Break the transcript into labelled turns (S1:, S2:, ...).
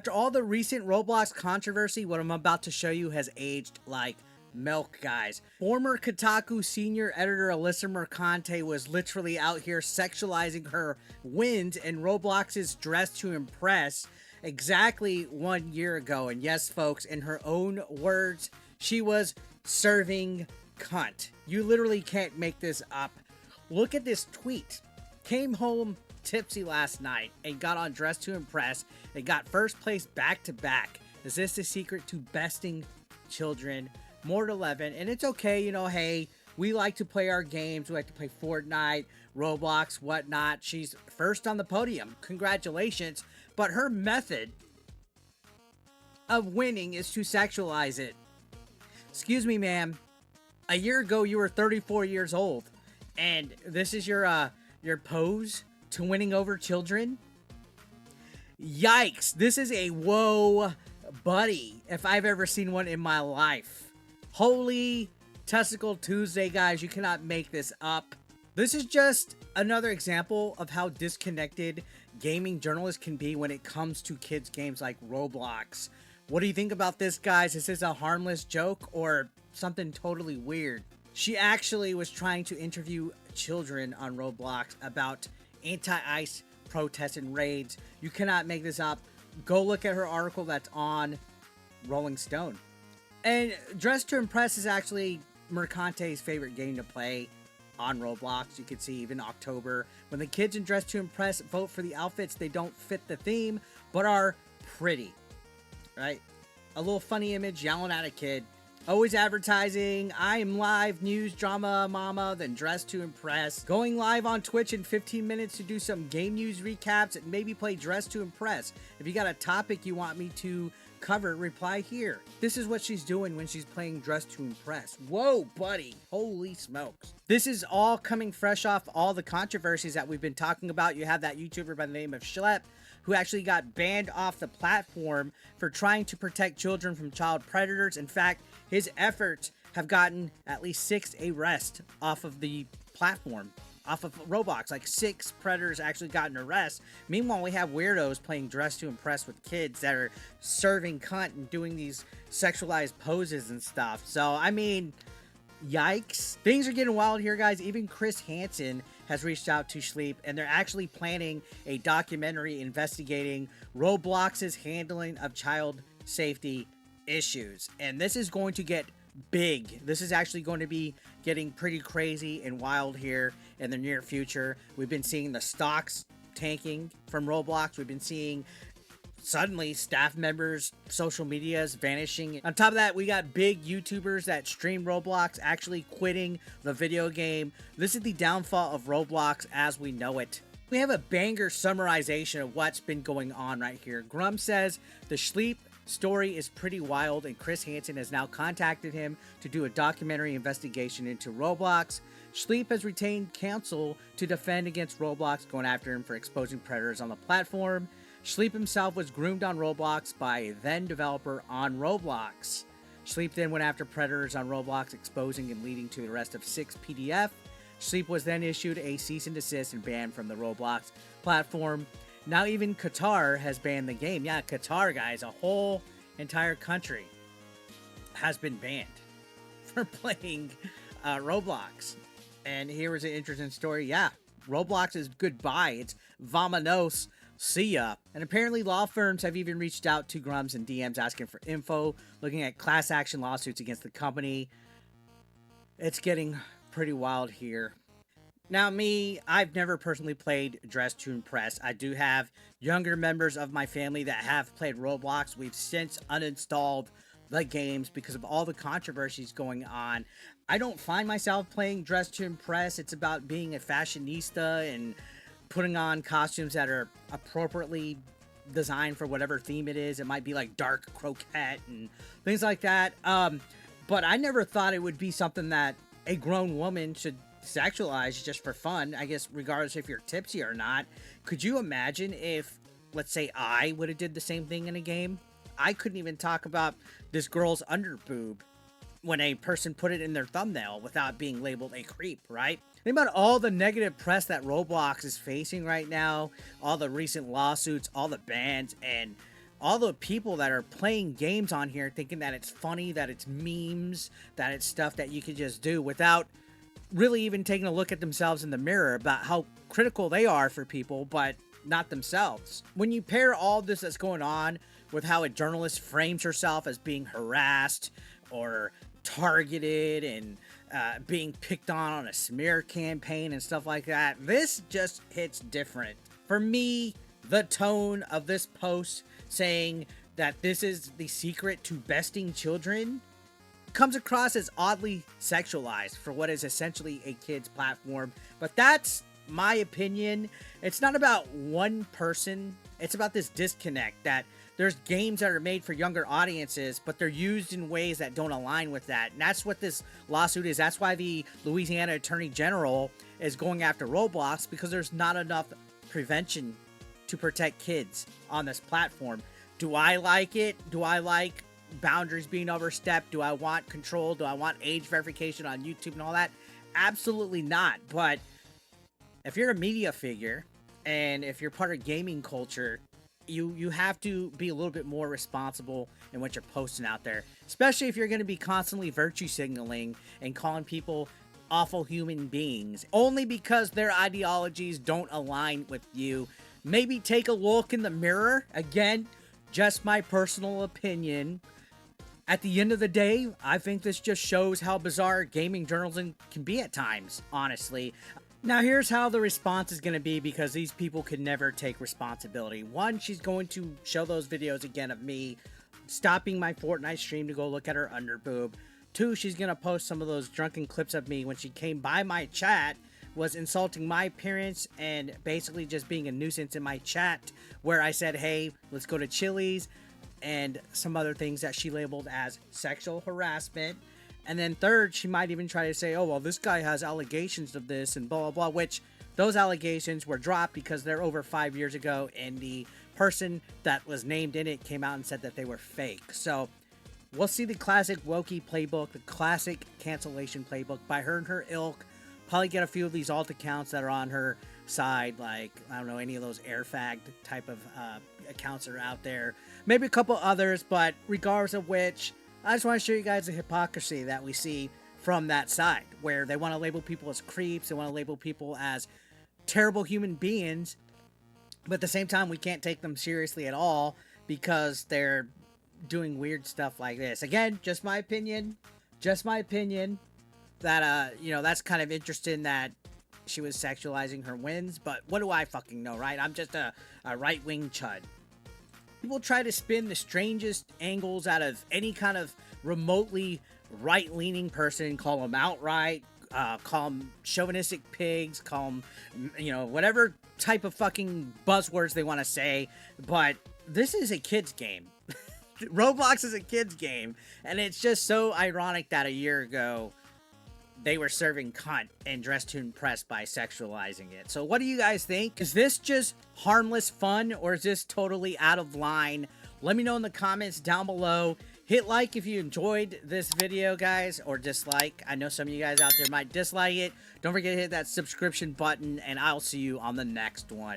S1: After all the recent Roblox controversy, what I'm about to show you has aged like milk, guys. Former Kotaku senior editor Alyssa Mercante was literally out here sexualizing her wins in Roblox's Dress to Impress exactly 1 year ago. And yes, folks, in her own words, she was serving cunt. You literally can't make this up. Look at this tweet. Came home tipsy last night and got on Dress to Impress and got first place back to back. Is this the secret to besting children? More to 11, and it's okay, you know, hey, we like to play our games, we like to play Fortnite, Roblox, whatnot. She's first on the podium, congratulations, but her method of winning is to sexualize it. Excuse me, ma'am, a year ago you were 34 years old, and this is your pose to winning over children? Yikes, this is a whoa buddy if I've ever seen one in my life. Holy Testicle Tuesday, guys, you cannot make this up. This is just another example of how disconnected gaming journalists can be when it comes to kids' games like Roblox. What do you think about this, guys? Is this a harmless joke or something totally weird? She actually was trying to interview children on Roblox about anti-ICE protests and raids. You cannot make this up. Go look at her article that's on Rolling Stone. And Dress to Impress is actually Mercante's favorite game to play on Roblox. You can see even October, when the kids in Dress to Impress vote for the outfits, they don't fit the theme, but are pretty, right? A little funny image yelling at a kid. Always advertising, I am live, news, drama, mama, then Dress to Impress. Going live on Twitch in 15 minutes to do some game news recaps and maybe play Dress to Impress. If you got a topic you want me to cover, reply here. This is what she's doing when she's playing Dress to Impress. Whoa, buddy. Holy smokes. This is all coming fresh off all the controversies that we've been talking about. You have that YouTuber by the name of Schlep, who actually got banned off the platform for trying to protect children from child predators. In fact, his efforts have gotten at least 6 arrests off of the platform, off of Roblox. Like 6 predators actually got an arrest. Meanwhile, we have weirdos playing Dress to Impress with kids that are serving cunt and doing these sexualized poses and stuff. So, I mean, yikes. Things are getting wild here, guys. Even Chris Hansen has reached out to Sleep, and they're actually planning a documentary investigating Roblox's handling of child safety issues. And this is going to get big. This is actually going to be getting pretty crazy and wild here in the near future. We've been seeing the stocks tanking from Roblox. We've been seeing suddenly staff members, social medias vanishing. On top of that, we got big YouTubers that stream Roblox actually quitting the video game. This is the downfall of Roblox as we know it. We have a banger summarization of what's been going on right here. Grum says the Sleep story is pretty wild, and Chris Hansen has now contacted him to do a documentary investigation into Roblox. Sleep has retained counsel to defend against Roblox going after him for exposing predators on the platform. Sleep himself was groomed on Roblox by a then developer on Roblox. Sleep then went after predators on Roblox, exposing and leading to the arrest of 6 PDF. Sleep was then issued a cease and desist and banned from the Roblox platform. Now even Qatar has banned the game. Yeah, Qatar, guys, a whole entire country has been banned for playing Roblox. And here is an interesting story. Yeah, Roblox is goodbye. It's vamonos. See ya. And apparently law firms have even reached out to Grums and DMs asking for info, looking at class action lawsuits against the company. It's getting pretty wild here. Now me, I've never personally played Dress to Impress. I do have younger members of my family that have played Roblox. We've since uninstalled the games because of all the controversies going on. I don't find myself playing Dress to Impress. It's about being a fashionista and putting on costumes that are appropriately designed for whatever theme it is. It might be like dark croquette and things like that. But I never thought it would be something that a grown woman should sexualize just for fun, I guess, regardless if you're tipsy or not. Could you imagine if, let's say, I would have did the same thing in a game? I couldn't even talk about this girl's underboob when a person put it in their thumbnail without being labeled a creep, right? Think about all the negative press that Roblox is facing right now, all the recent lawsuits, all the bans, and all the people that are playing games on here thinking that it's funny, that it's memes, that it's stuff that you could just do without really even taking a look at themselves in the mirror about how critical they are for people, but not themselves. When you pair all this that's going on with how a journalist frames herself as being harassed or targeted and being picked on a smear campaign and stuff like that, this just hits different. For me, the tone of this post saying that this is the secret to besting children comes across as oddly sexualized for what is essentially a kid's platform. But that's my opinion. It's not about one person. It's about this disconnect that there's games that are made for younger audiences, but they're used in ways that don't align with that. And that's what this lawsuit is. That's why the Louisiana Attorney General is going after Roblox, because there's not enough prevention to protect kids on this platform. Do I like it? Do I like boundaries being overstepped? Do I want control? Do I want age verification on YouTube and all that? Absolutely not. But if you're a media figure and if you're part of gaming culture, you have to be a little bit more responsible in what you're posting out there, especially if you're going to be constantly virtue signaling and calling people awful human beings only because their ideologies don't align with you. Maybe take a look in the mirror. Again, just my personal opinion. At the end of the day, I think this just shows how bizarre gaming journalism can be at times, honestly. Now, here's how the response is going to be, because these people could never take responsibility. One, she's going to show those videos again of me stopping my Fortnite stream to go look at her underboob. Two, she's going to post some of those drunken clips of me when she came by my chat, was insulting my appearance and basically just being a nuisance in my chat, where I said, hey, let's go to Chili's, and some other things that she labeled as sexual harassment. And then third, she might even try to say, oh, well, this guy has allegations of this and blah, blah, blah, which those allegations were dropped because they're over 5 years ago, and the person that was named in it came out and said that they were fake. So we'll see the classic wokey playbook, the classic cancellation playbook by her and her ilk. Probably get a few of these alt accounts that are on her side, like, I don't know, any of those airfagged type of accounts that are out there. Maybe a couple others, but regardless of which, I just want to show you guys the hypocrisy that we see from that side, where they want to label people as creeps, they want to label people as terrible human beings, but at the same time, we can't take them seriously at all because they're doing weird stuff like this. Again, just my opinion, that, you know, that's kind of interesting that she was sexualizing her wins, but what do I fucking know, right? I'm just a right-wing chud. People try to spin the strangest angles out of any kind of remotely right-leaning person, call them outright, call them chauvinistic pigs, call them, you know, whatever type of fucking buzzwords they want to say, but this is a kid's game. Roblox is a kid's game, and it's just so ironic that a year ago they were serving cunt and Dress to Impress by sexualizing it. So what do you guys think? Is this just harmless fun, or is this totally out of line? Let me know in the comments down below. Hit like if you enjoyed this video, guys, or dislike. I know some of you guys out there might dislike it. Don't forget to hit that subscription button, and I'll see you on the next one.